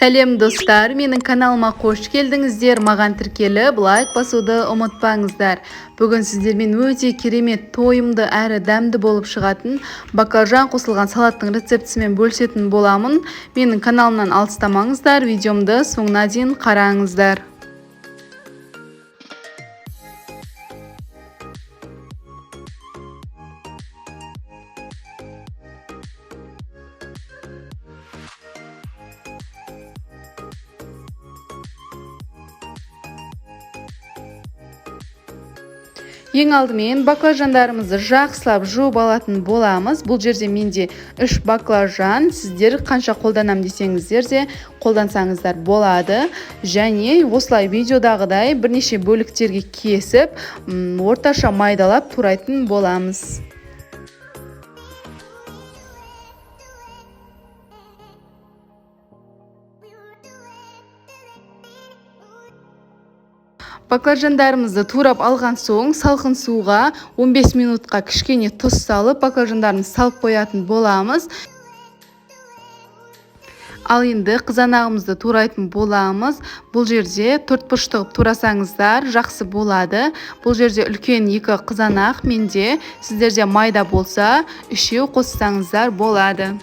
Сәлем достар, менің каналыма қош келдіңіздер. Маған тіркеліп, лайк басуды ұмытпаңыздар. Бүгін сіздермен өте керемет, тойымды әрі дәмді болып шығатын баклажан қосылған салаттың рецептісімен бөлісетін боламын. Менің каналымнан алыстамаңыздар, видеомды соңына дейін қараңыздар. Ең алдымен баклажандарымызды жақсылап жуып алатын боламыз. Бұл жерде менде 3 баклажан, сіздер қанша қолданам десеңіздер де қолдансаңыздар болады. Және осылай видеодағыдай бірнеше бөліктерге кесіп, орташа майдалап турайтын боламыз. Баклажандарымызды турап алған соң салқын суға 15 минутқа кішкене тұз салып, баклажандарымызды салып қоятын боламыз. Ал енді қызанағымызды турайтын боламыз. Бұл жерде 4 бұрышты қылып турасаңыздар жақсы болады. Бұл жерде үлкен 2 қызанақ менде, сіздерде майда болса 3 қоссаңыздар болады.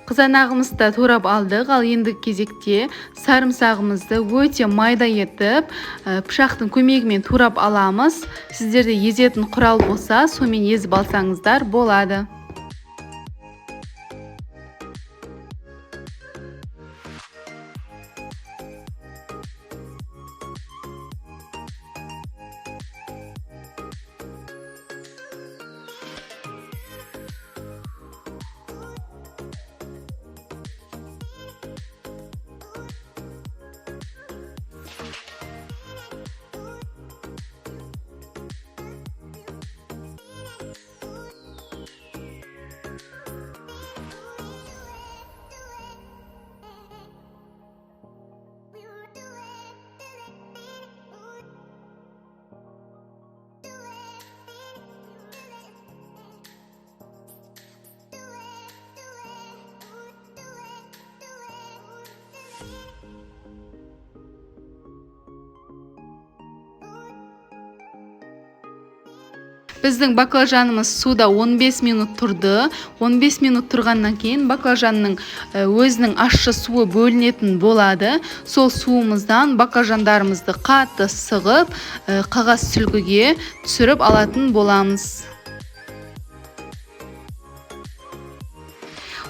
Қызанағымызды турап алдық. Ал енді кезекте сарымсағымызды өте майда етіп, пышақтың көмегімен турап аламыз. Сіздерде езетін құрал болса, сонымен езіп алсаңыздар болады. Біздің баклажанымыз суда 15 минут тұрды. 15 минут тұрғаннан кейін баклажанның өзінің ащы суы бөлінетін болады. Сол суымыздан баклажандарымызды қатты сығып, қағаз сүлгіге түсіріп алатын боламыз.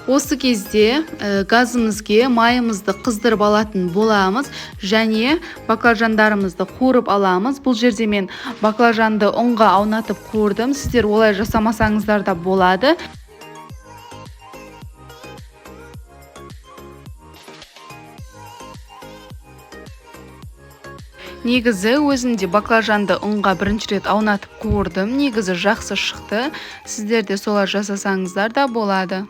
Осы кезде газымызге майымызды қыздырып алатын боламыз және баклажандарымызды қуырып аламыз. Бұл жерде мен баклажанды ұнға аунатып қуырдым. Сіздер олай жасамасаңыздар да болады. Негізі өзімде баклажанды ұнға бірінші рет аунатып қуырдым. Негізі жақсы шықты. Сіздер де солай жасасаңыздар да болады.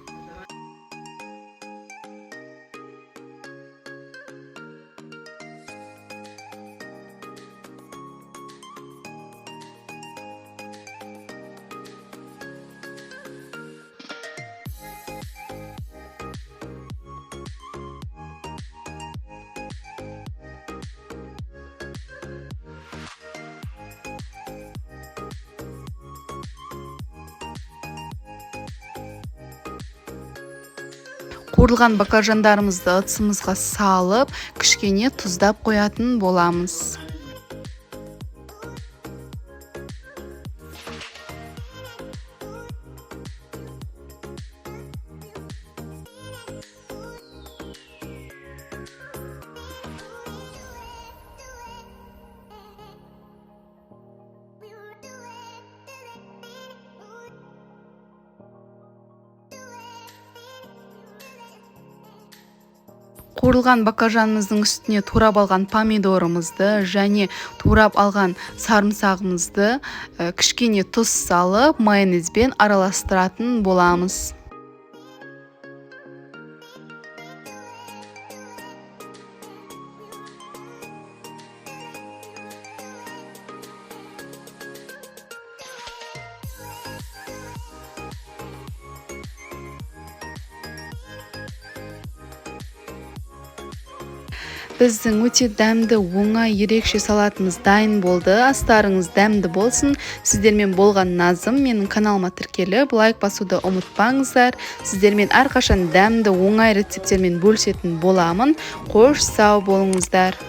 Қуырылған баклажандарымызды ыдысымызға салып, кішкене тұздап қоятын боламыз. қуырылған баклажанымыздың үстіне турап алған помидорымызды және турап алған сарымсағымызды кішкене тұз салып майонезбен араластыратын боламыз. Біздің өте дәмді, оңай, ерекше салатымыз дайын болды. Астарыңыз дәмді болсын. Сіздермен болған Назым. Менің каналыма тіркеліп, лайк басуды ұмытпаңыздар. Сіздермен әрқашан дәмді, оңай рецепттермен бөлісетін боламын. Қош сау болыңыздар.